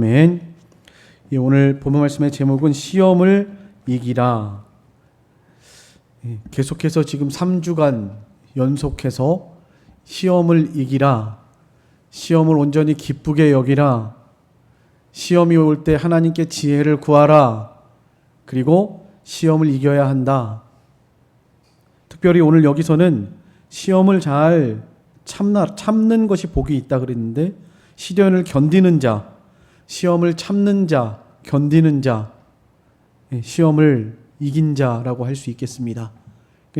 아멘. 오늘 본문 말씀의 제목은 시험을 이기라. 계속해서 지금 3주간 연속해서 시험을 이기라, 시험을 온전히 기쁘게 여기라, 시험이 올 때 하나님께 지혜를 구하라, 그리고 시험을 이겨야 한다. 특별히 오늘 여기서는 시험을 잘 참는 것이 복이 있다 그랬는데, 시련을 견디는 자, 시험을 참는 자, 견디는 자, 시험을 이긴 자라고 할 수 있겠습니다.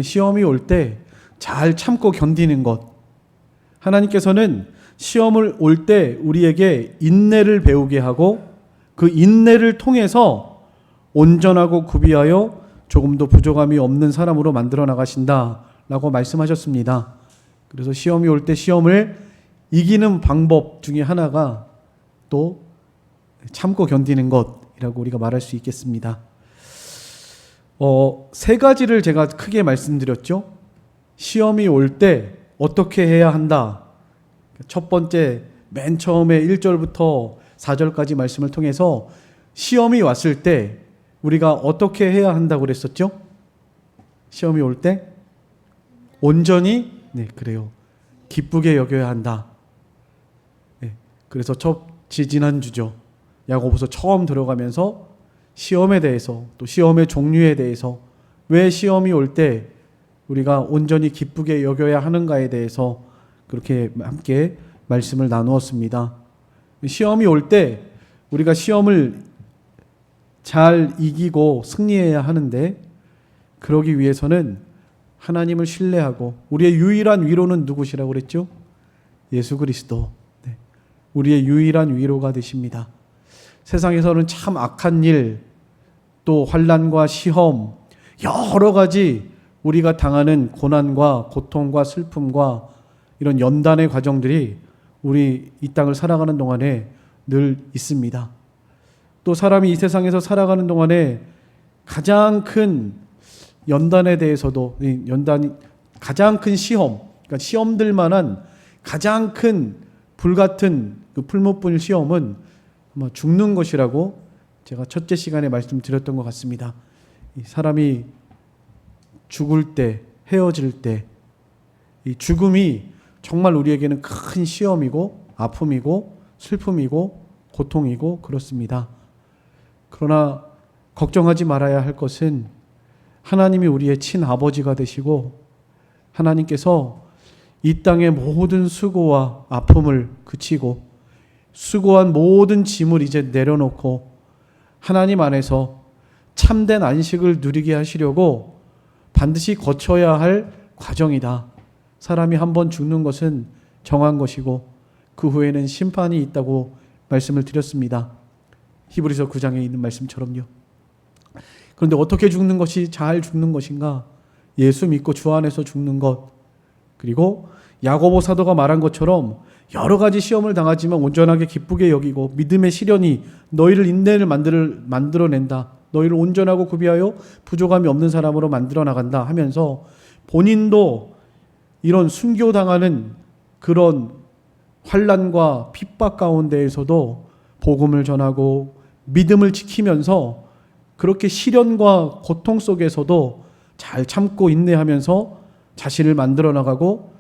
시험이 올 때 잘 참고 견디는 것, 하나님께서는 시험을 올 때 우리에게 인내를 배우게 하고 그 인내를 통해서 온전하고 구비하여 조금도 부족함이 없는 사람으로 만들어 나가신다라고 말씀하셨습니다. 그래서 시험이 올 때 시험을 이기는 방법 중에 하나가 또 참고 견디는 것이라고 우리가 말할 수 있겠습니다. 세 가지를 제가 크게 말씀드렸죠. 시험이 올 때 어떻게 해야 한다. 첫 번째, 맨 처음에 1절부터 4절까지 말씀을 통해서 시험이 왔을 때 우리가 어떻게 해야 한다고 그랬었죠? 시험이 올 때 온전히, 그래요, 기쁘게 여겨야 한다. 그래서 지난주죠. 야고보서 처음 들어가면서 시험에 대해서, 또 시험의 종류에 대해서, 왜 시험이 올 때 우리가 온전히 기쁘게 여겨야 하는가에 대해서 그렇게 함께 말씀을 나누었습니다. 시험이 올 때 우리가 시험을 잘 이기고 승리해야 하는데, 그러기 위해서는 하나님을 신뢰하고, 우리의 유일한 위로는 누구시라고 그랬죠? 예수 그리스도. 우리의 유일한 위로가 되십니다. 세상에서는 참 악한 일, 또 환난과 시험, 여러 가지 우리가 당하는 고난과 고통과 슬픔과 이런 연단의 과정들이 우리 이 땅을 살아가는 동안에 늘 있습니다. 또 사람이 이 세상에서 살아가는 동안에 가장 큰 연단에 대해서도, 가장 큰 시험, 그러니까 시험들만한 가장 큰 불같은 그 풀무불 시험은 아마 죽는 것이라고 제가 첫째 시간에 말씀드렸던 것 같습니다. 사람이 죽을 때, 헤어질 때, 이 죽음이 정말 우리에게는 큰 시험이고 아픔이고 슬픔이고 고통이고 그렇습니다. 그러나 걱정하지 말아야 할 것은 하나님이 우리의 친아버지가 되시고, 하나님께서 이 땅의 모든 수고와 아픔을 그치고 수고한 모든 짐을 이제 내려놓고 하나님 안에서 참된 안식을 누리게 하시려고 반드시 거쳐야 할 과정이다. 사람이 한번 죽는 것은 정한 것이고 그 후에는 심판이 있다고 말씀을 드렸습니다. 히브리서 9장에 있는 말씀처럼요. 그런데 어떻게 죽는 것이 잘 죽는 것인가? 예수 믿고 주 안에서 죽는 것, 그리고 야고보 사도가 말한 것처럼 여러 가지 시험을 당하지만 온전하게 기쁘게 여기고 믿음의 시련이 너희를 인내를 만들어낸다. 너희를 온전하고 구비하여 부족함이 없는 사람으로 만들어 나간다 하면서 본인도 이런 순교당하는 그런 환난과 핍박 가운데에서도 복음을 전하고 믿음을 지키면서 그렇게 시련과 고통 속에서도 잘 참고 인내하면서 자신을 만들어 나가고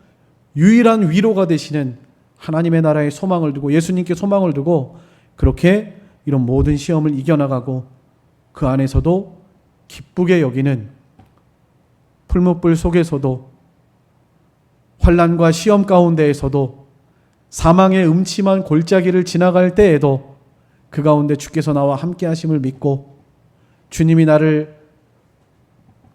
유일한 위로가 되시는 하나님의 나라에 소망을 두고, 예수님께 소망을 두고 그렇게 이런 모든 시험을 이겨나가고 그 안에서도 기쁘게 여기는, 풀무불 속에서도 환난과 시험 가운데에서도 사망의 음침한 골짜기를 지나갈 때에도 그 가운데 주께서 나와 함께 하심을 믿고 주님이 나를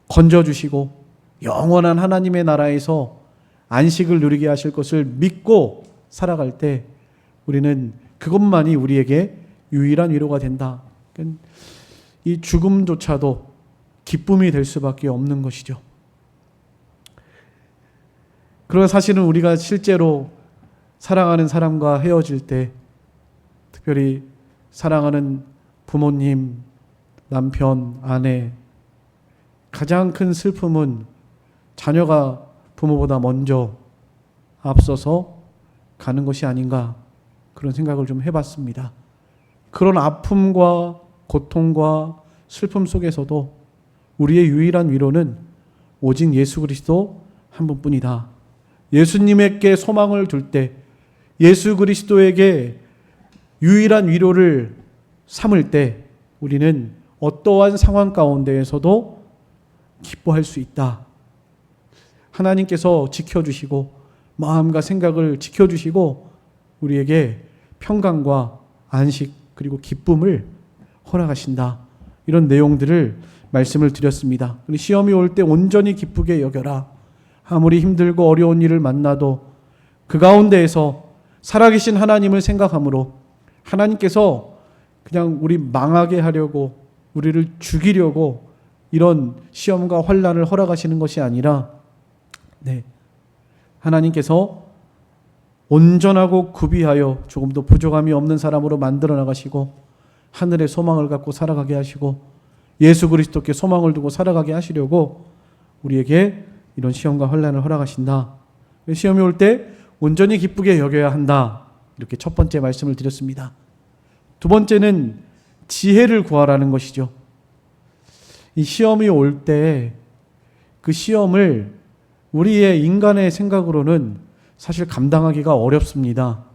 건져주시고 영원한 하나님의 나라에서 안식을 누리게 하실 것을 믿고 살아갈 때 우리는 그것만이 우리에게 유일한 위로가 된다. 이 죽음조차도 기쁨이 될 수밖에 없는 것이죠. 그러나 사실은 우리가 실제로 사랑하는 사람과 헤어질 때, 특별히 사랑하는 부모님, 남편, 아내, 가장 큰 슬픔은 자녀가 부모보다 먼저 앞서서 가는 것이 아닌가, 그런 생각을 좀 해봤습니다. 그런 아픔과 고통과 슬픔 속에서도 우리의 유일한 위로는 오직 예수 그리스도 한 분뿐이다. 예수님에게 소망을 둘 때, 예수 그리스도에게 유일한 위로를 삼을 때 우리는 어떠한 상황 가운데에서도 기뻐할 수 있다. 하나님께서 지켜주시고 마음과 생각을 지켜주시고 우리에게 평강과 안식 그리고 기쁨을 허락하신다. 이런 내용들을 말씀을 드렸습니다. 시험이 올 때 온전히 기쁘게 여겨라. 아무리 힘들고 어려운 일을 만나도 그 가운데에서 살아계신 하나님을 생각함으로 하나님께서 그냥 우리 망하게 하려고 우리를 죽이려고 이런 시험과 환난을 허락하시는 것이 아니라 하나님께서 온전하고 구비하여 조금도 부족함이 없는 사람으로 만들어 나가시고 하늘의 소망을 갖고 살아가게 하시고 예수 그리스도께 소망을 두고 살아가게 하시려고 우리에게 이런 시험과 환난을 허락하신다. 시험이 올 때 온전히 기쁘게 여겨야 한다. 이렇게 첫 번째 말씀을 드렸습니다. 두 번째는 지혜를 구하라는 것이죠. 이 시험이 올 때 그 시험을 우리의 인간의 생각으로는 사실 감당하기가 어렵습니다.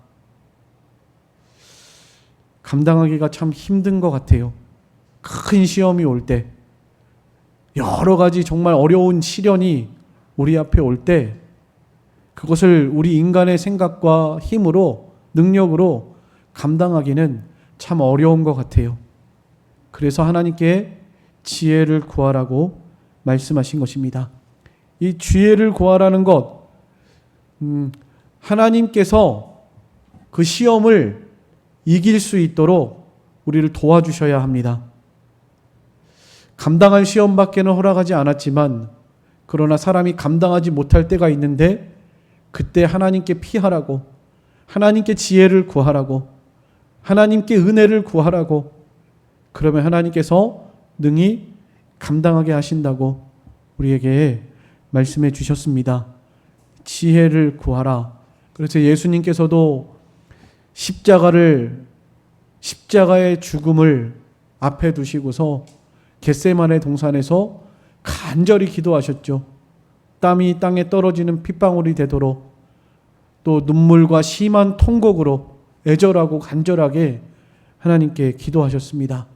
감당하기가 참 힘든 것 같아요. 큰 시험이 올 때, 여러 가지 정말 어려운 시련이 우리 앞에 올 때, 그것을 우리 인간의 생각과 힘으로, 능력으로 감당하기는 참 어려운 것 같아요. 그래서 하나님께 지혜를 구하라고 말씀하신 것입니다. 이 지혜를 구하라는 것, 하나님께서 그 시험을 이길 수 있도록 우리를 도와주셔야 합니다. 감당할 시험밖에는 허락하지 않았지만 그러나 사람이 감당하지 못할 때가 있는데 그때 하나님께 피하라고, 하나님께 지혜를 구하라고, 하나님께 은혜를 구하라고, 그러면 하나님께서 능히 감당하게 하신다고 우리에게 말씀해 주셨습니다. 지혜를 구하라. 그래서 예수님께서도 십자가의 죽음을 앞에 두시고서 겟세마네 동산에서 간절히 기도하셨죠. 땀이 땅에 떨어지는 핏방울이 되도록 또 눈물과 심한 통곡으로 애절하고 간절하게 하나님께 기도하셨습니다.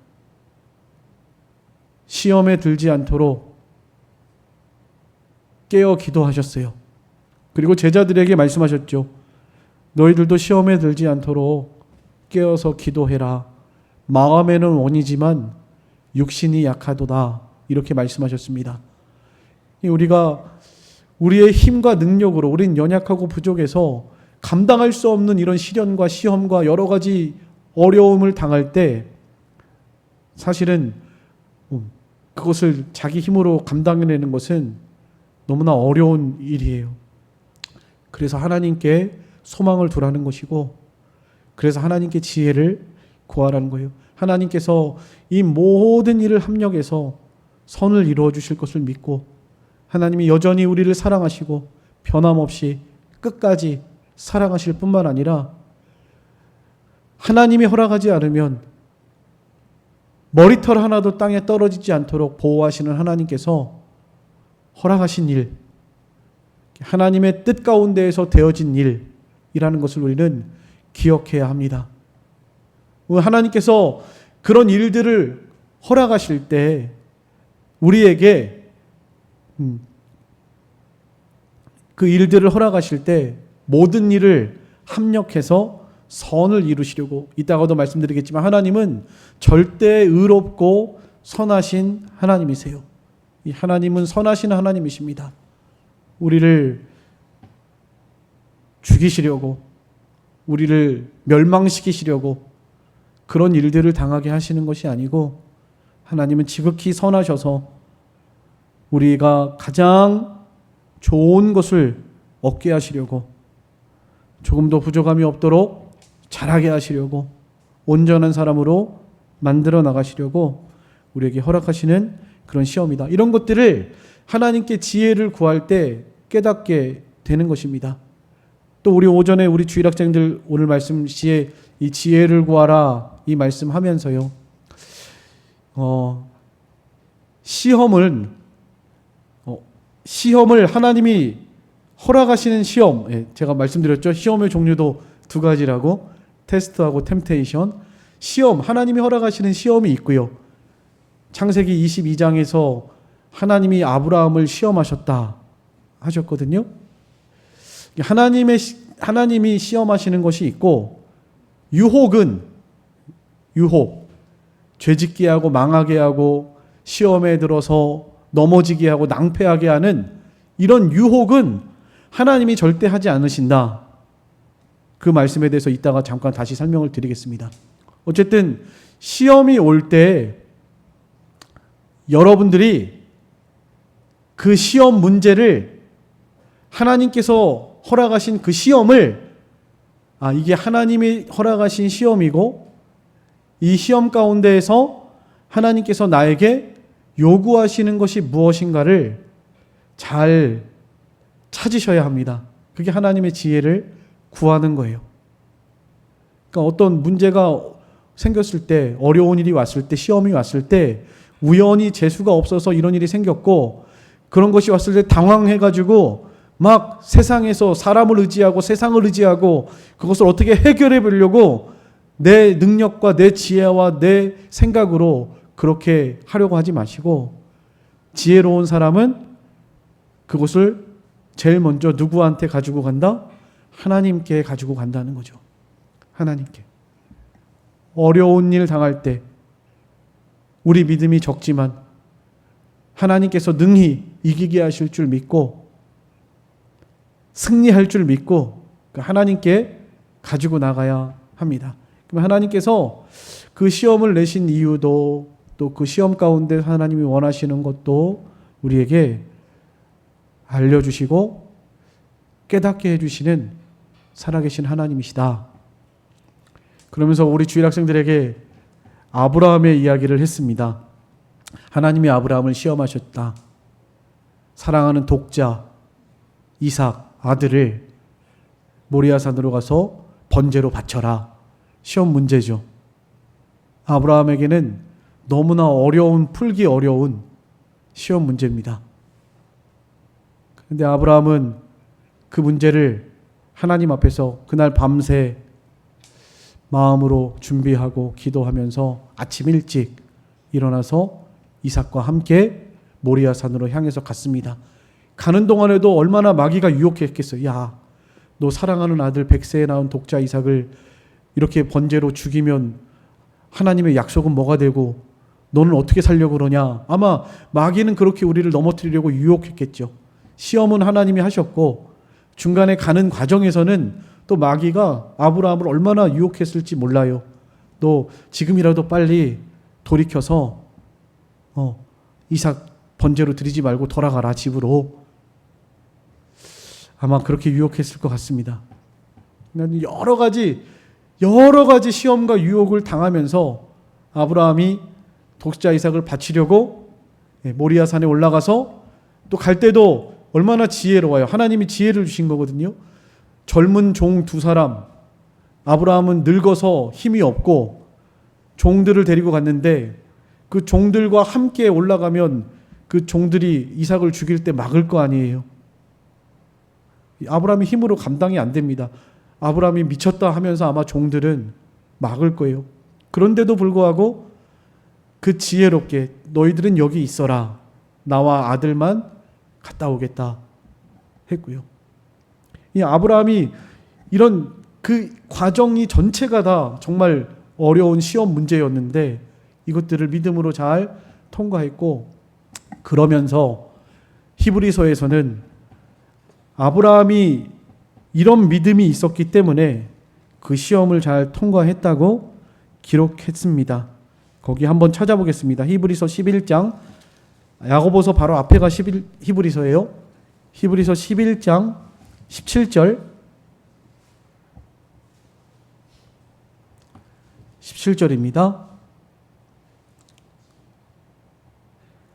시험에 들지 않도록 깨어 기도하셨어요. 그리고 제자들에게 말씀하셨죠. 너희들도 시험에 들지 않도록 깨어서 기도해라. 마음에는 원이지만 육신이 약하도다. 이렇게 말씀하셨습니다. 우리가 우리의 힘과 능력으로 우린 연약하고 부족해서 감당할 수 없는 이런 시련과 시험과 여러 가지 어려움을 당할 때 사실은 그것을 자기 힘으로 감당해내는 것은 너무나 어려운 일이에요. 그래서 하나님께 소망을 두라는 것이고, 그래서 하나님께 지혜를 구하라는 거예요. 하나님께서 이 모든 일을 합력해서 선을 이루어 주실 것을 믿고, 하나님이 여전히 우리를 사랑하시고 변함없이 끝까지 사랑하실 뿐만 아니라 하나님이 허락하지 않으면 머리털 하나도 땅에 떨어지지 않도록 보호하시는 하나님께서 허락하신 일, 하나님의 뜻 가운데에서 되어진 일이라는 것을 우리는 기억해야 합니다. 하나님께서 그런 일들을 허락하실 때 우리에게 그 일들을 허락하실 때 모든 일을 합력해서 선을 이루시려고, 이따가도 말씀드리겠지만 하나님은 절대 의롭고 선하신 하나님이세요. 이 하나님은 선하신 하나님이십니다. 우리를 죽이시려고, 우리를 멸망시키시려고 그런 일들을 당하게 하시는 것이 아니고, 하나님은 지극히 선하셔서 우리가 가장 좋은 것을 얻게 하시려고, 조금도 부족함이 없도록 자라게 하시려고, 온전한 사람으로 만들어 나가시려고 우리에게 허락하시는 그런 시험이다. 이런 것들을 하나님께 지혜를 구할 때 깨닫게 되는 것입니다. 또 우리 오전에 우리 주일학생들 오늘 말씀 시에 이 지혜를 구하라 이 말씀하면서요. 시험을 하나님이 허락하시는 시험, 제가 말씀드렸죠. 시험의 종류도 두 가지라고, 테스트하고 템테이션. 시험, 하나님이 허락하시는 시험이 있고요. 창세기 22장에서 하나님이 아브라함을 시험하셨다 하셨거든요. 하나님이 시험하시는 것이 있고, 유혹, 죄짓게 하고 망하게 하고 시험에 들어서 넘어지게 하고 낭패하게 하는 이런 유혹은 하나님이 절대 하지 않으신다. 그 말씀에 대해서 이따가 잠깐 다시 설명을 드리겠습니다. 어쨌든 시험이 올 때 여러분들이 그 시험 문제를 하나님께서 허락하신 그 시험을 이게 하나님이 허락하신 시험이고 이 시험 가운데에서 하나님께서 나에게 요구하시는 것이 무엇인가를 잘 찾으셔야 합니다. 그게 하나님의 지혜를 구하는 거예요. 그러니까 어떤 문제가 생겼을 때, 어려운 일이 왔을 때, 시험이 왔을 때 우연히 재수가 없어서 이런 일이 생겼고 그런 것이 왔을 때 당황해가지고 막 세상에서 사람을 의지하고 세상을 의지하고 그것을 어떻게 해결해 보려고 내 능력과 내 지혜와 내 생각으로 그렇게 하려고 하지 마시고, 지혜로운 사람은 그것을 제일 먼저 누구한테 가지고 간다? 하나님께 가지고 간다는 거죠. 하나님께. 어려운 일 당할 때 우리 믿음이 적지만 하나님께서 능히 이기게 하실 줄 믿고 승리할 줄 믿고 하나님께 가지고 나가야 합니다. 그럼 하나님께서 그 시험을 내신 이유도 또 그 시험 가운데 하나님이 원하시는 것도 우리에게 알려주시고 깨닫게 해주시는 살아계신 하나님이시다. 그러면서 우리 주일학생들에게 아브라함의 이야기를 했습니다. 하나님이 아브라함을 시험하셨다. 사랑하는 독자 이삭 아들을 모리아산으로 가서 번제로 바쳐라. 시험 문제죠. 아브라함에게는 너무나 풀기 어려운 시험 문제입니다. 그런데 아브라함은 그 문제를 하나님 앞에서 그날 밤새 마음으로 준비하고 기도하면서 아침 일찍 일어나서 이삭과 함께 모리아산으로 향해서 갔습니다. 가는 동안에도 얼마나 마귀가 유혹했겠어요. 야, 너 사랑하는 아들 100세에 낳은 독자 이삭을 이렇게 번제로 죽이면 하나님의 약속은 뭐가 되고 너는 어떻게 살려고 그러냐. 아마 마귀는 그렇게 우리를 넘어뜨리려고 유혹했겠죠. 시험은 하나님이 하셨고 중간에 가는 과정에서는 또 마귀가 아브라함을 얼마나 유혹했을지 몰라요. 너 지금이라도 빨리 돌이켜서 이삭 번제로 드리지 말고 돌아가라 집으로. 아마 그렇게 유혹했을 것 같습니다. 여러 가지 시험과 유혹을 당하면서 아브라함이 독자 이삭을 바치려고 모리아산에 올라가서 또 갈 때도 얼마나 지혜로워요. 하나님이 지혜를 주신 거거든요. 젊은 종 두 사람, 아브라함은 늙어서 힘이 없고 종들을 데리고 갔는데 그 종들과 함께 올라가면 그 종들이 이삭을 죽일 때 막을 거 아니에요. 아브라함이 힘으로 감당이 안 됩니다. 아브라함이 미쳤다 하면서 아마 종들은 막을 거예요. 그런데도 불구하고 그 지혜롭게 너희들은 여기 있어라. 나와 아들만 갔다 오겠다 했고요. 이 아브라함이 이런 그 과정이 전체가 다 정말 어려운 시험 문제였는데 이것들을 믿음으로 잘 통과했고, 그러면서 히브리서에서는 아브라함이 이런 믿음이 있었기 때문에 그 시험을 잘 통과했다고 기록했습니다. 거기 한번 찾아보겠습니다. 히브리서 11장, 야고보서 바로 앞에가 히브리서예요. 히브리서 11장 17절 17절입니다.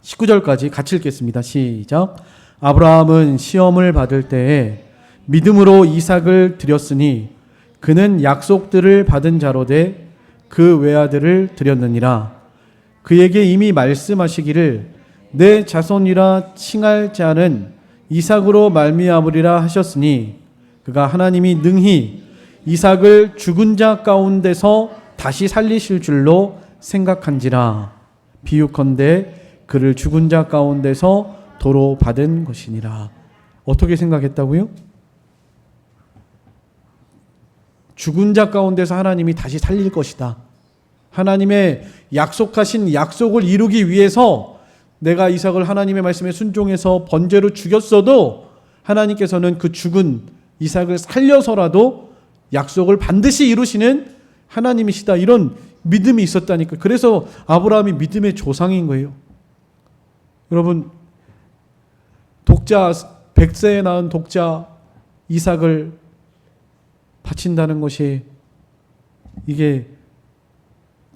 19절까지 같이 읽겠습니다. 시작. 아브라함은 시험을 받을 때에 믿음으로 이삭을 드렸으니 그는 약속들을 받은 자로되 그 외아들을 드렸느니라. 그에게 이미 말씀하시기를 내 자손이라 칭할 자는 이삭으로 말미암으리라 하셨으니 그가 하나님이 능히 이삭을 죽은 자 가운데서 다시 살리실 줄로 생각한지라. 비유컨대 그를 죽은 자 가운데서 도로 받은 것이니라. 어떻게 생각했다고요? 죽은 자 가운데서 하나님이 다시 살릴 것이다. 하나님의 약속하신 약속을 이루기 위해서 내가 이삭을 하나님의 말씀에 순종해서 번제로 죽였어도 하나님께서는 그 죽은 이삭을 살려서라도 약속을 반드시 이루시는 하나님이시다. 이런 믿음이 있었다니까. 그래서 아브라함이 믿음의 조상인 거예요. 여러분, 독자 100세에 낳은 독자 이삭을 바친다는 것이 이게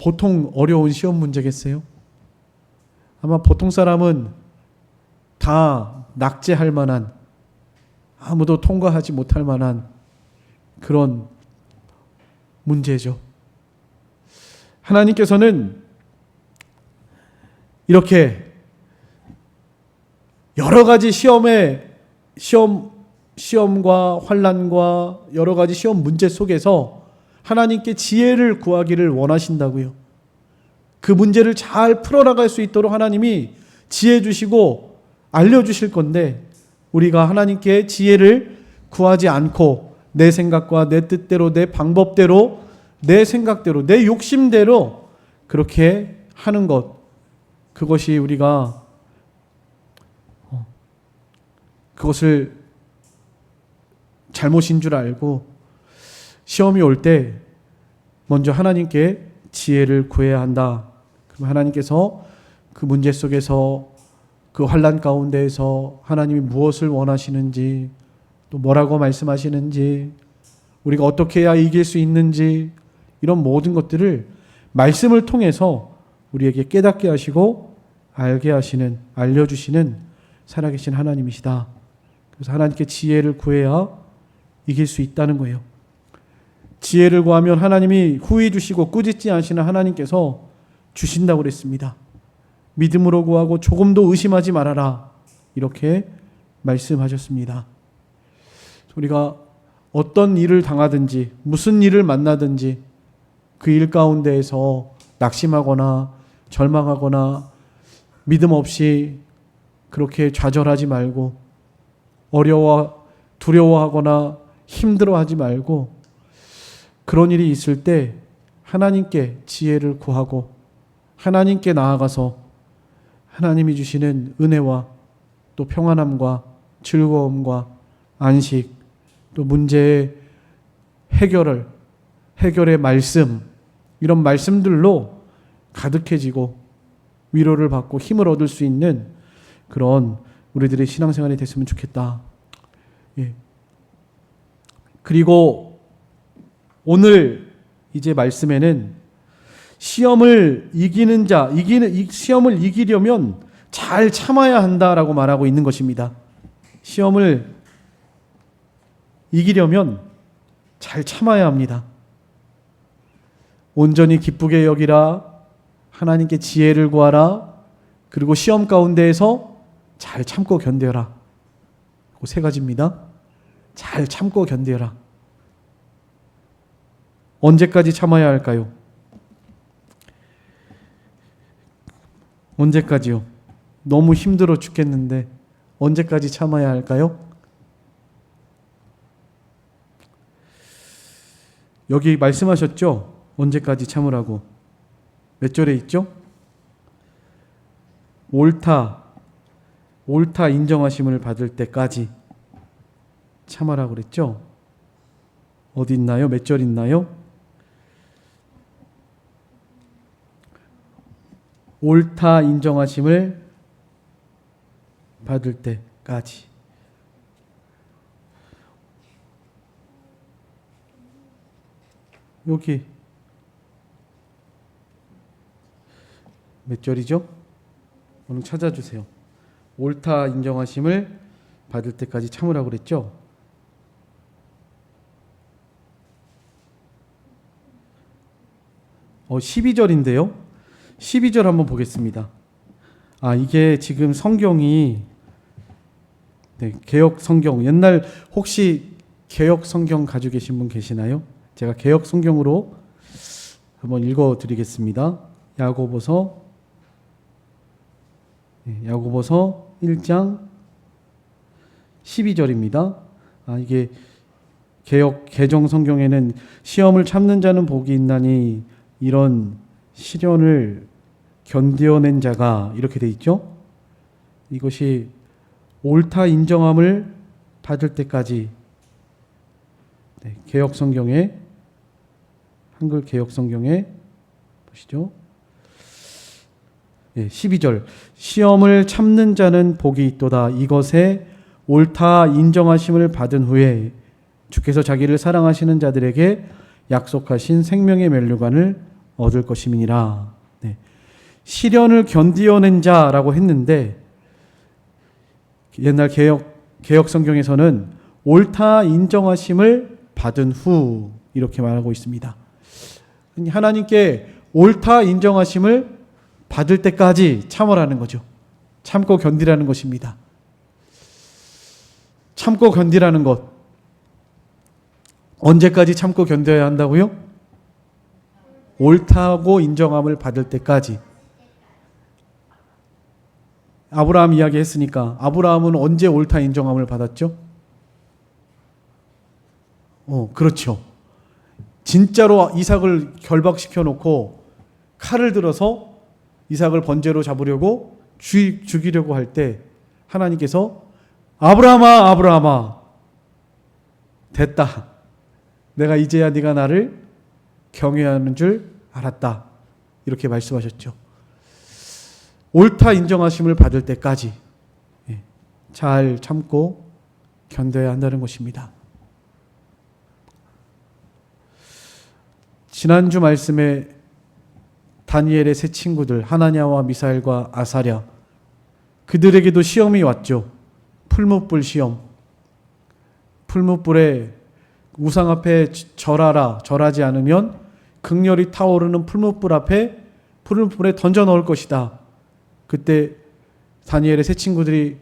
보통 어려운 시험 문제겠어요? 아마 보통 사람은 다 낙제할 만한, 아무도 통과하지 못할 만한 그런 문제죠. 하나님께서는 이렇게 여러 가지 시험과 환난과 여러 가지 시험 문제 속에서 하나님께 지혜를 구하기를 원하신다고요. 그 문제를 잘 풀어나갈 수 있도록 하나님이 지혜 주시고 알려주실 건데, 우리가 하나님께 지혜를 구하지 않고 내 생각과 내 뜻대로, 내 방법대로, 내 생각대로, 내 욕심대로 그렇게 하는 것, 그것이 우리가 그것을 잘못인 줄 알고 시험이 올 때 먼저 하나님께 지혜를 구해야 한다. 그럼 하나님께서 그 문제 속에서, 그 환난 가운데에서 하나님이 무엇을 원하시는지, 또 뭐라고 말씀하시는지, 우리가 어떻게 해야 이길 수 있는지, 이런 모든 것들을 말씀을 통해서 우리에게 깨닫게 하시고 알게 하시는, 알려주시는 살아계신 하나님이시다. 그래서 하나님께 지혜를 구해야 이길 수 있다는 거예요. 지혜를 구하면 하나님이 후히 주시고 꾸짖지 않으시는 하나님께서 주신다고 그랬습니다. 믿음으로 구하고 조금도 의심하지 말아라, 이렇게 말씀하셨습니다. 우리가 어떤 일을 당하든지 무슨 일을 만나든지 그 일 가운데에서 낙심하거나 절망하거나 믿음 없이 그렇게 좌절하지 말고, 두려워하거나 힘들어하지 말고, 그런 일이 있을 때 하나님께 지혜를 구하고 하나님께 나아가서 하나님이 주시는 은혜와 또 평안함과 즐거움과 안식, 또 문제의 해결의 말씀, 이런 말씀들로 가득해지고 위로를 받고 힘을 얻을 수 있는 그런 우리들의 신앙생활이 됐으면 좋겠다. 예. 그리고 오늘 이제 말씀에는 시험을 이기는 자, 시험을 이기려면 잘 참아야 한다라고 말하고 있는 것입니다. 시험을 이기려면 잘 참아야 합니다. 온전히 기쁘게 여기라, 하나님께 지혜를 구하라, 그리고 시험 가운데에서 잘 참고 견뎌라. 그 세 가지입니다. 잘 참고 견뎌라. 언제까지 참아야 할까요? 언제까지요? 너무 힘들어 죽겠는데 언제까지 참아야 할까요? 여기 말씀하셨죠? 언제까지 참으라고. 몇 절에 있죠? 옳다 인정하심을 받을 때까지 참아라고 그랬죠? 어디 있나요? 몇 절 있나요? 옳다 인정하심을 받을 때까지. 여기 몇 절이죠? 오늘 찾아주세요. 옳다 인정하심을 받을 때까지 참으라고 그랬죠? 12절인데요. 12절 한번 보겠습니다. 이게 지금 성경이 개역 성경, 옛날 혹시 개역 성경 가지고 계신 분 계시나요? 제가 개역 성경으로 한번 읽어 드리겠습니다. 야고보서 1장 12절입니다. 이게 개역 개정 성경에는 시험을 참는 자는 복이 있나니 이런 시련을 견뎌낸 자가 이렇게 돼 있죠. 이것이 옳다 인정함을 받을 때까지 개역 성경에 한글 개역 성경에 보시죠. 12절 시험을 참는 자는 복이 있도다. 이것에 옳다 인정하심을 받은 후에 주께서 자기를 사랑하시는 자들에게 약속하신 생명의 면류관을 얻을 것임이니라. 시련을 견디어낸 자라고 했는데 옛날 개역 성경에서는 옳다 인정하심을 받은 후 이렇게 말하고 있습니다. 하나님께 옳다 인정하심을 받을 때까지 참으라는 거죠. 참고 견디라는 것입니다. 참고 견디라는 것. 언제까지 참고 견뎌야 한다고요? 옳다고 인정함을 받을 때까지. 아브라함 이야기 했으니까 아브라함은 언제 옳다 인정함을 받았죠? 그렇죠. 진짜로 이삭을 결박시켜 놓고 칼을 들어서 이삭을 번제로 잡으려고 죽이려고 할 때 하나님께서 아브라함아 아브라함아 됐다. 내가 이제야 네가 나를 경외하는 줄 알았다. 이렇게 말씀하셨죠. 옳다 인정하심을 받을 때까지 잘 참고 견뎌야 한다는 것입니다. 지난주 말씀에 다니엘의 세 친구들 하나냐와 미사엘과 아사랴 그들에게도 시험이 왔죠. 풀무불 시험. 풀무불에 우상 앞에 절하라. 절하지 않으면 극렬히 타오르는 풀무불 앞에 풀무불에 던져 넣을 것이다. 그때 다니엘의 세 친구들이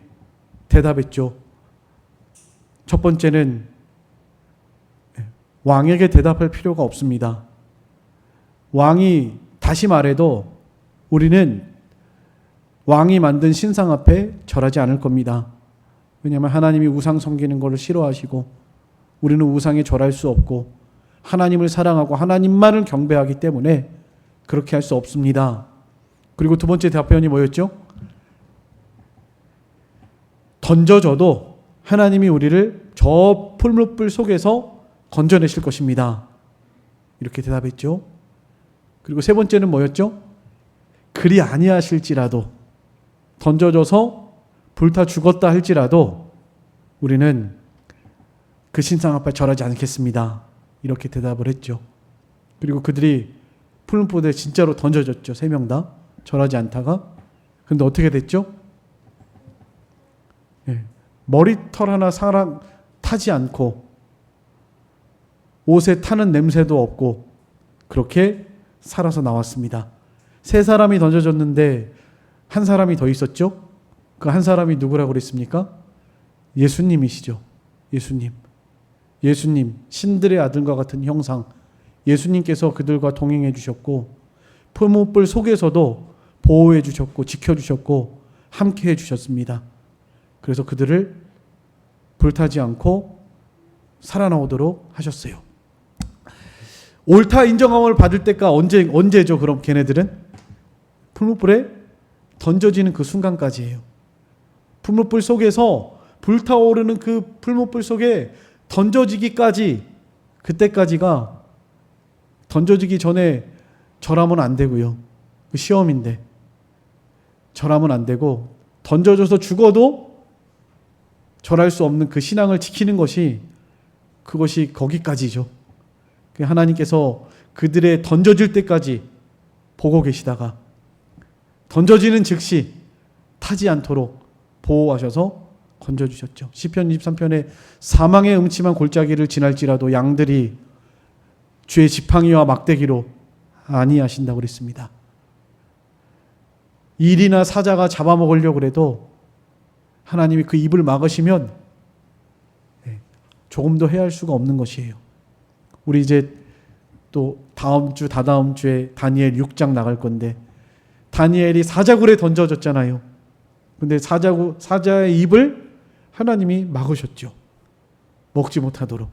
대답했죠. 첫 번째는 왕에게 대답할 필요가 없습니다. 왕이 다시 말해도 우리는 왕이 만든 신상 앞에 절하지 않을 겁니다. 왜냐하면 하나님이 우상 섬기는 것을 싫어하시고 우리는 우상에 절할 수 없고 하나님을 사랑하고 하나님만을 경배하기 때문에 그렇게 할 수 없습니다. 그리고 두 번째 답변이 뭐였죠? 던져져도 하나님이 우리를 저 풀무불 속에서 건져내실 것입니다. 이렇게 대답했죠. 그리고 세 번째는 뭐였죠? 그리 아니하실지라도 던져져서 불타 죽었다 할지라도 우리는 그 신상 앞에 절하지 않겠습니다. 이렇게 대답을 했죠. 그리고 그들이 풀무불에 진짜로 던져졌죠. 세 명 다. 절하지 않다가. 근데 어떻게 됐죠? 머리털 하나 사람 타지 않고 옷에 타는 냄새도 없고 그렇게 살아서 나왔습니다. 세 사람이 던져졌는데 한 사람이 더 있었죠? 그 한 사람이 누구라고 그랬습니까? 예수님이시죠. 예수님, 신들의 아들과 같은 형상. 예수님께서 그들과 동행해 주셨고 풀무불 속에서도 보호해 주셨고 지켜주셨고 함께 해 주셨습니다. 그래서 그들을 불타지 않고 살아나오도록 하셨어요. 옳다 인정함을 받을 때가 언제죠? 그럼 걔네들은 풀무불에 던져지는 그 순간까지예요. 풀무불 속에서 불타오르는 그 풀무불 속에 던져지기까지, 그때까지가 던져지기 전에 절하면 안 되고요. 그 시험인데 절하면 안 되고 던져져서 죽어도 절할 수 없는 그 신앙을 지키는 것이 그것이 거기까지죠. 하나님께서 그들의 던져질 때까지 보고 계시다가 던져지는 즉시 타지 않도록 보호하셔서 건져주셨죠. 시편 23편에 사망의 음침한 골짜기를 지날지라도 양들이 주의 지팡이와 막대기로 아니하신다고 그랬습니다. 일이나 사자가 잡아먹으려고 그래도 하나님이 그 입을 막으시면 조금도 해할 수가 없는 것이에요. 우리 이제 또 다음 주, 다다음 주에 다니엘 6장 나갈 건데, 다니엘이 사자굴에 던져졌잖아요. 근데 사자의 입을 하나님이 막으셨죠. 먹지 못하도록,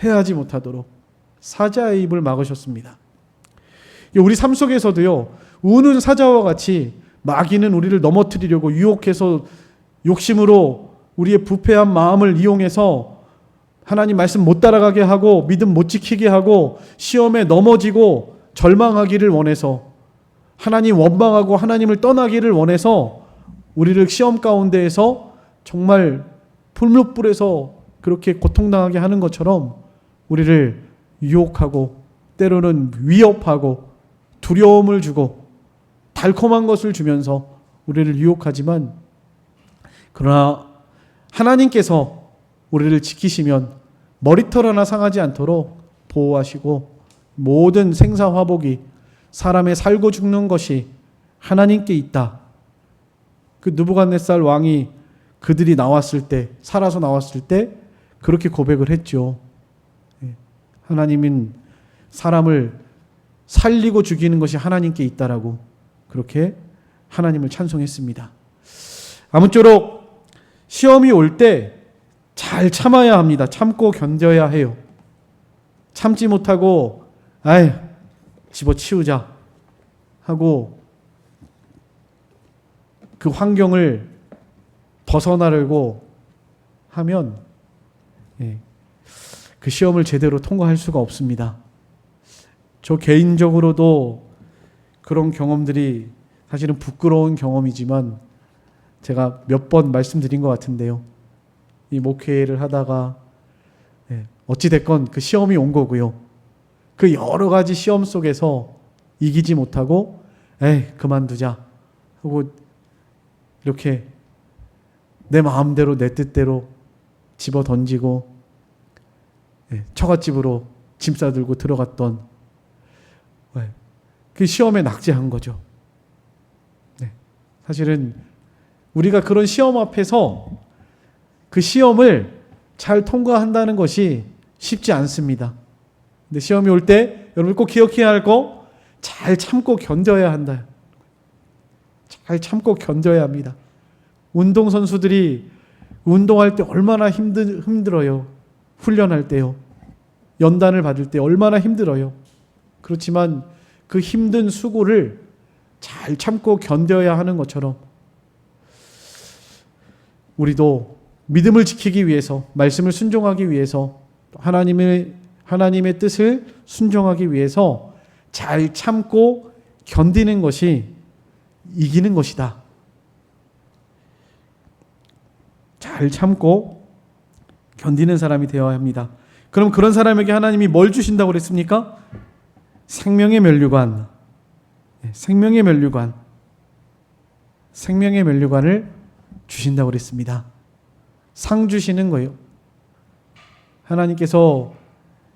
해하지 못하도록 사자의 입을 막으셨습니다. 우리 삶 속에서도요, 우는 사자와 같이 마귀는 우리를 넘어뜨리려고 유혹해서 욕심으로 우리의 부패한 마음을 이용해서 하나님 말씀 못 따라가게 하고 믿음 못 지키게 하고 시험에 넘어지고 절망하기를 원해서, 하나님 원망하고 하나님을 떠나기를 원해서 우리를 시험 가운데에서 정말 불못불에서 그렇게 고통당하게 하는 것처럼 우리를 유혹하고 때로는 위협하고 두려움을 주고 달콤한 것을 주면서 우리를 유혹하지만, 그러나 하나님께서 우리를 지키시면 머리털 하나 상하지 않도록 보호하시고, 모든 생사화복이 사람의 살고 죽는 것이 하나님께 있다. 그 느부갓네살 왕이 그들이 나왔을 때, 살아서 나왔을 때 그렇게 고백을 했죠. 하나님은 사람을 살리고 죽이는 것이 하나님께 있다라고 그렇게 하나님을 찬송했습니다. 아무쪼록 시험이 올 때 잘 참아야 합니다. 참고 견뎌야 해요. 참지 못하고 집어치우자 하고 그 환경을 벗어나려고 하면 그 시험을 제대로 통과할 수가 없습니다. 저 개인적으로도 그런 경험들이 사실은 부끄러운 경험이지만 제가 몇 번 말씀드린 것 같은데요. 이 목회를 하다가 어찌됐건 그 시험이 온 거고요. 그 여러 가지 시험 속에서 이기지 못하고 그만두자 하고 이렇게 내 마음대로 내 뜻대로 집어 던지고 처갓집으로 짐 싸들고 들어갔던 그 시험에 낙제한 거죠. 사실은 우리가 그런 시험 앞에서 그 시험을 잘 통과한다는 것이 쉽지 않습니다. 근데 시험이 올 때 여러분 꼭 기억해야 할 거, 잘 참고 견뎌야 한다. 잘 참고 견뎌야 합니다. 운동선수들이 운동할 때 얼마나 힘들어요. 훈련할 때요. 연단을 받을 때 얼마나 힘들어요. 그렇지만 그 힘든 수고를 잘 참고 견뎌야 하는 것처럼 우리도 믿음을 지키기 위해서, 말씀을 순종하기 위해서, 하나님의 뜻을 순종하기 위해서 잘 참고 견디는 것이 이기는 것이다. 잘 참고 견디는 사람이 되어야 합니다. 그럼 그런 사람에게 하나님이 뭘 주신다고 그랬습니까? 생명의 면류관. 생명의 면류관. 생명의 면류관을 주신다고 그랬습니다. 상 주시는 거예요. 하나님께서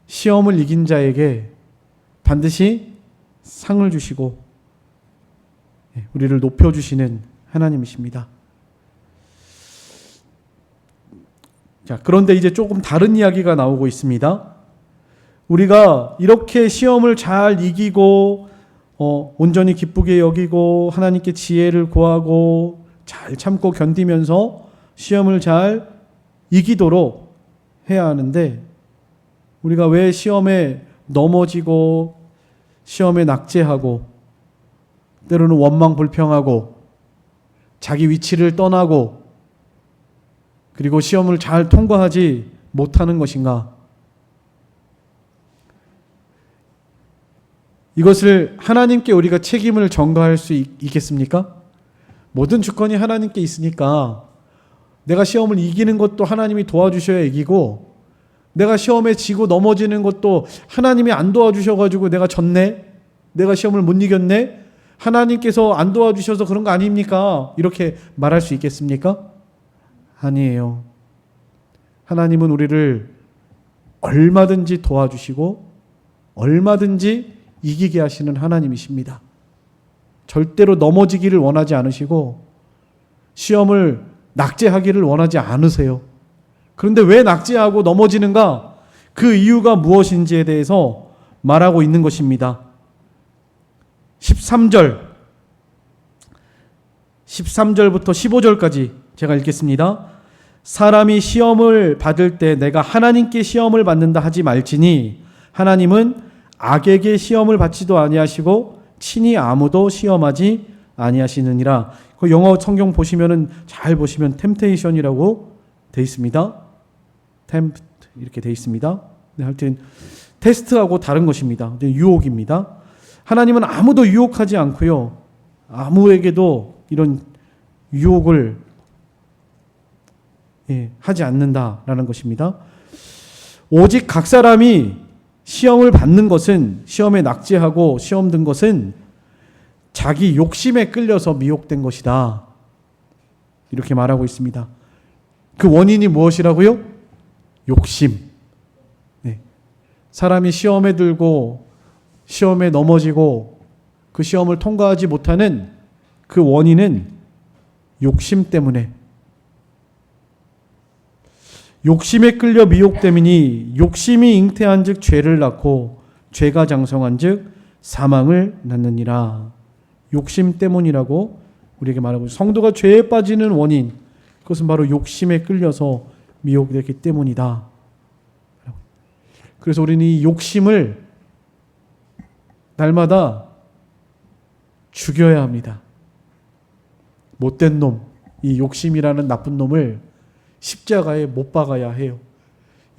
시험을 이긴 자에게 반드시 상을 주시고 우리를 높여주시는 하나님이십니다. 자, 그런데 이제 조금 다른 이야기가 나오고 있습니다. 우리가 이렇게 시험을 잘 이기고 온전히 기쁘게 여기고 하나님께 지혜를 구하고 잘 참고 견디면서 시험을 잘 이기도록 해야 하는데, 우리가 왜 시험에 넘어지고 시험에 낙제하고 때로는 원망 불평하고 자기 위치를 떠나고 그리고 시험을 잘 통과하지 못하는 것인가? 이것을 하나님께 우리가 책임을 전가할 수 있겠습니까? 모든 주권이 하나님께 있으니까 내가 시험을 이기는 것도 하나님이 도와주셔야 이기고, 내가 시험에 지고 넘어지는 것도 하나님이 안 도와주셔가지고 내가 졌네? 내가 시험을 못 이겼네? 하나님께서 안 도와주셔서 그런 거 아닙니까? 이렇게 말할 수 있겠습니까? 아니에요. 하나님은 우리를 얼마든지 도와주시고 얼마든지 이기게 하시는 하나님이십니다. 절대로 넘어지기를 원하지 않으시고 시험을 낙제하기를 원하지 않으세요. 그런데 왜 낙제하고 넘어지는가? 그 이유가 무엇인지에 대해서 말하고 있는 것입니다. 13절부터 15절까지 제가 읽겠습니다. 사람이 시험을 받을 때 내가 하나님께 시험을 받는다 하지 말지니 하나님은 악에게 시험을 받지도 아니하시고 친히 아무도 시험하지 아니하시느니라. 그 영어 성경 보시면은 잘 보시면 템테이션이라고 돼 있습니다. 템프트 이렇게 돼 있습니다. 하여튼 테스트하고 다른 것입니다. 유혹입니다. 하나님은 아무도 유혹하지 않고요. 아무에게도 이런 유혹을 하지 않는다라는 것입니다. 오직 각 사람이 시험을 받는 것은, 시험에 낙제하고 시험 든 것은 자기 욕심에 끌려서 미혹된 것이다. 이렇게 말하고 있습니다. 그 원인이 무엇이라고요? 욕심. 사람이 시험에 들고 시험에 넘어지고 그 시험을 통과하지 못하는 그 원인은 욕심 때문에, 욕심에 끌려 미혹됨이니 욕심이 잉태한 즉 죄를 낳고 죄가 장성한 즉 사망을 낳느니라. 욕심 때문이라고 우리에게 말하고, 성도가 죄에 빠지는 원인, 그것은 바로 욕심에 끌려서 미혹되기 때문이다. 그래서 우리는 이 욕심을 날마다 죽여야 합니다. 못된 놈, 이 욕심이라는 나쁜 놈을 십자가에 못 박아야 해요.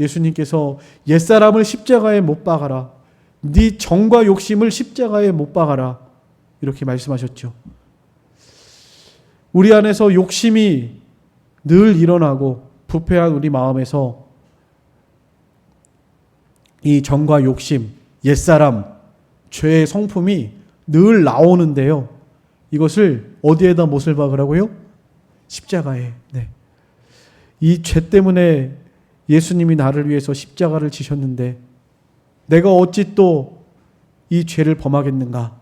예수님께서 옛사람을 십자가에 못 박아라, 네 정과 욕심을 십자가에 못 박아라, 이렇게 말씀하셨죠. 우리 안에서 욕심이 늘 일어나고 부패한 우리 마음에서 이 정과 욕심, 옛사람, 죄의 성품이 늘 나오는데요. 이것을 어디에다 못을 박으라고요? 십자가에. 이 죄 때문에 예수님이 나를 위해서 십자가를 지셨는데 내가 어찌 또 이 죄를 범하겠는가?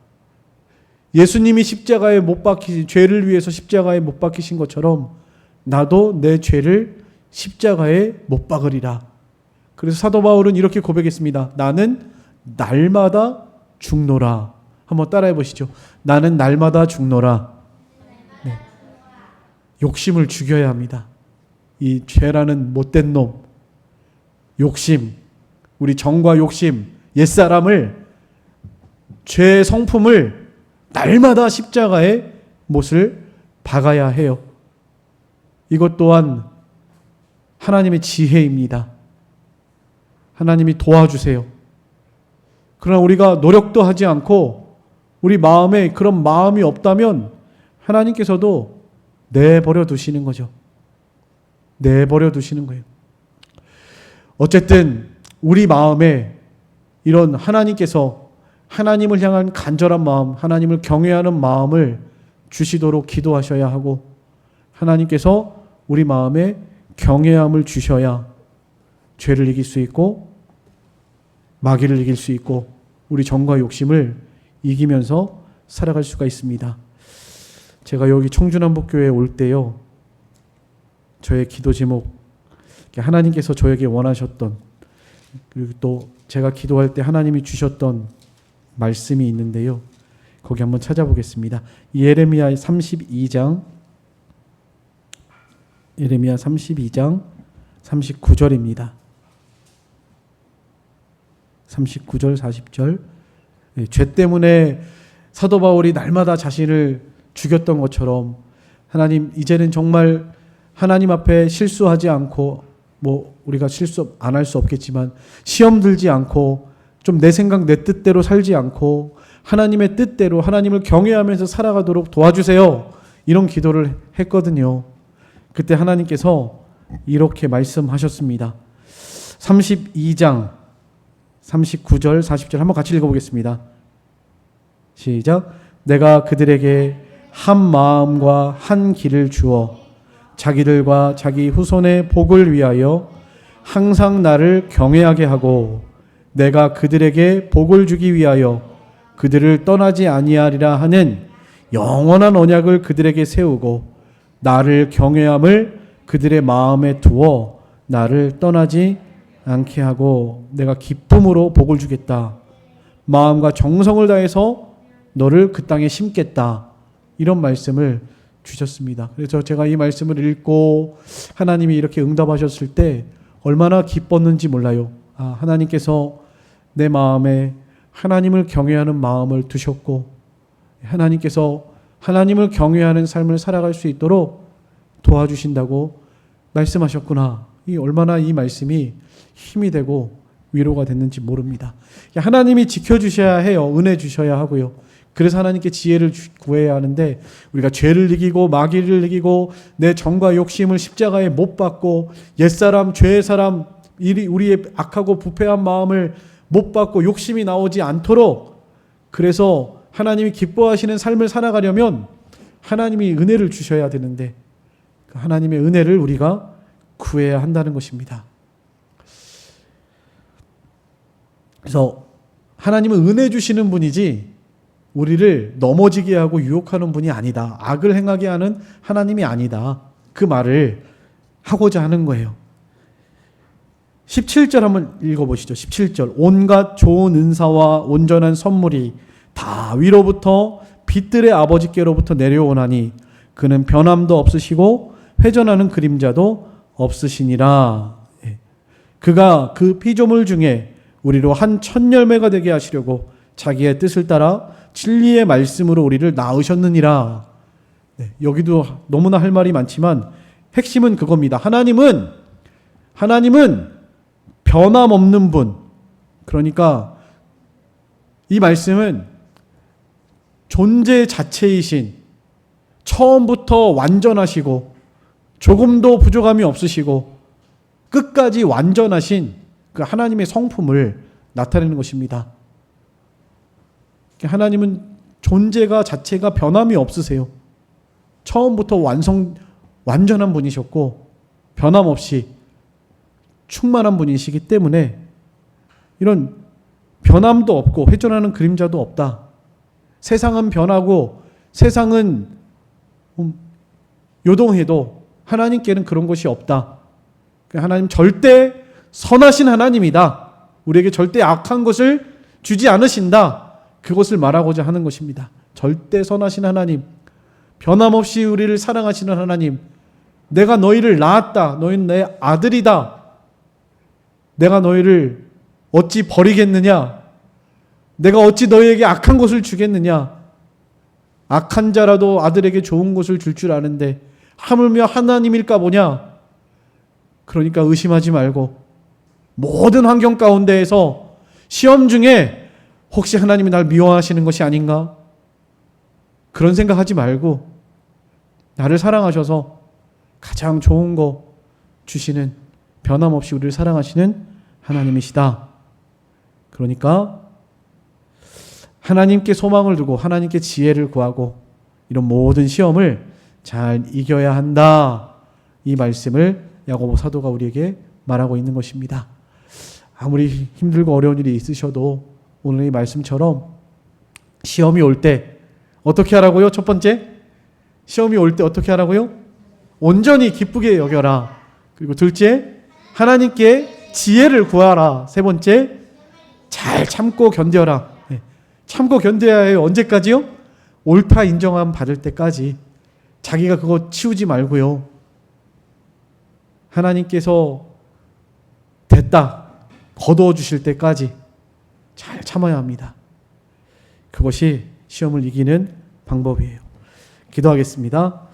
예수님이 십자가에 못 박히신, 죄를 위해서 십자가에 못 박히신 것처럼 나도 내 죄를 십자가에 못 박으리라. 그래서 사도 바울은 이렇게 고백했습니다. 나는 날마다 죽노라. 한번 따라해 보시죠. 나는 날마다 죽노라. 욕심을 죽여야 합니다. 이 죄라는 못된 놈, 욕심, 우리 정과 욕심, 옛사람을, 죄의 성품을 날마다 십자가에 못을 박아야 해요. 이것 또한 하나님의 지혜입니다. 하나님이 도와주세요. 그러나 우리가 노력도 하지 않고 우리 마음에 그런 마음이 없다면 하나님께서도 내버려 두시는 거죠. 내버려 두시는 거예요. 어쨌든 우리 마음에 이런 하나님께서 하나님을 향한 간절한 마음, 하나님을 경외하는 마음을 주시도록 기도하셔야 하고, 하나님께서 우리 마음에 경외함을 주셔야 죄를 이길 수 있고 마귀를 이길 수 있고 우리 정과 욕심을 이기면서 살아갈 수가 있습니다. 제가 여기 청주남북교회에 올 때요, 저의 기도 제목, 하나님께서 저에게 원하셨던, 그리고 또 제가 기도할 때 하나님이 주셨던 말씀이 있는데요. 거기 한번 찾아보겠습니다. 예레미야 32장 39절입니다. 39절 40절. 죄 때문에 사도 바울이 날마다 자신을 죽였던 것처럼 하나님, 이제는 정말 하나님 앞에 실수하지 않고, 우리가 실수 안 할 수 없겠지만 시험 들지 않고 좀 내 생각 내 뜻대로 살지 않고 하나님의 뜻대로 하나님을 경외하면서 살아가도록 도와주세요. 이런 기도를 했거든요. 그때 하나님께서 이렇게 말씀하셨습니다. 32장 39절 40절 한번 같이 읽어보겠습니다. 시작. 내가 그들에게 한 마음과 한 길을 주어 자기들과 자기 후손의 복을 위하여 항상 나를 경외하게 하고 내가 그들에게 복을 주기 위하여 그들을 떠나지 아니하리라 하는 영원한 언약을 그들에게 세우고 나를 경외함을 그들의 마음에 두어 나를 떠나지 않게 하고 내가 기쁨으로 복을 주겠다. 마음과 정성을 다해서 너를 그 땅에 심겠다. 이런 말씀을 주셨습니다. 그래서 제가 이 말씀을 읽고 하나님이 이렇게 응답하셨을 때 얼마나 기뻤는지 몰라요. 하나님께서 내 마음에 하나님을 경외하는 마음을 두셨고 하나님께서 하나님을 경외하는 삶을 살아갈 수 있도록 도와주신다고 말씀하셨구나. 얼마나 이 말씀이 힘이 되고 위로가 됐는지 모릅니다. 하나님이 지켜주셔야 해요. 은혜 주셔야 하고요. 그래서 하나님께 지혜를 구해야 하는데 우리가 죄를 이기고 마귀를 이기고 내 정과 욕심을 십자가에 못 박고 옛사람 죄의 사람 우리의 악하고 부패한 마음을 못 받고 욕심이 나오지 않도록 그래서 하나님이 기뻐하시는 삶을 살아가려면 하나님이 은혜를 주셔야 되는데 하나님의 은혜를 우리가 구해야 한다는 것입니다. 그래서 하나님은 은혜 주시는 분이지 우리를 넘어지게 하고 유혹하는 분이 아니다. 악을 행하게 하는 하나님이 아니다. 그 말을 하고자 하는 거예요. 17절 한번 읽어보시죠. 17절 온갖 좋은 은사와 온전한 선물이 다 위로부터 빛들의 아버지께로부터 내려오나니 그는 변함도 없으시고 회전하는 그림자도 없으시니라. 그가 그 피조물 중에 우리로 한 첫 열매가 되게 하시려고 자기의 뜻을 따라 진리의 말씀으로 우리를 낳으셨느니라. 여기도 너무나 할 말이 많지만 핵심은 그겁니다. 하나님은 변함없는 분. 그러니까 이 말씀은 존재 자체이신 처음부터 완전하시고 조금도 부족함이 없으시고 끝까지 완전하신 그 하나님의 성품을 나타내는 것입니다. 하나님은 존재가 자체가 변함이 없으세요. 처음부터 완전한 분이셨고 변함없이 충만한 분이시기 때문에 이런 변함도 없고 회전하는 그림자도 없다. 세상은 변하고 세상은 요동해도 하나님께는 그런 것이 없다. 하나님 절대 선하신 하나님이다. 우리에게 절대 악한 것을 주지 않으신다. 그것을 말하고자 하는 것입니다. 절대 선하신 하나님, 변함없이 우리를 사랑하시는 하나님, 내가 너희를 낳았다. 너희는 내 아들이다. 내가 너희를 어찌 버리겠느냐? 내가 어찌 너희에게 악한 것을 주겠느냐? 악한 자라도 아들에게 좋은 것을 줄 줄 아는데 하물며 하나님일까 보냐? 그러니까 의심하지 말고 모든 환경 가운데에서 시험 중에 혹시 하나님이 날 미워하시는 것이 아닌가? 그런 생각하지 말고 나를 사랑하셔서 가장 좋은 거 주시는 변함없이 우리를 사랑하시는 하나님이시다. 그러니까 하나님께 소망을 두고 하나님께 지혜를 구하고 이런 모든 시험을 잘 이겨야 한다. 이 말씀을 야고보 사도가 우리에게 말하고 있는 것입니다. 아무리 힘들고 어려운 일이 있으셔도 오늘 이 말씀처럼 시험이 올 때 어떻게 하라고요? 첫 번째, 시험이 올 때 어떻게 하라고요? 온전히 기쁘게 여겨라. 그리고 둘째, 하나님께 지혜를 구하라. 세 번째, 잘 참고 견뎌라. 참고 견뎌야 해요. 언제까지요? 옳다 인정함 받을 때까지. 자기가 그거 치우지 말고요. 하나님께서 됐다 거두어 주실 때까지 잘 참아야 합니다. 그것이 시험을 이기는 방법이에요. 기도하겠습니다.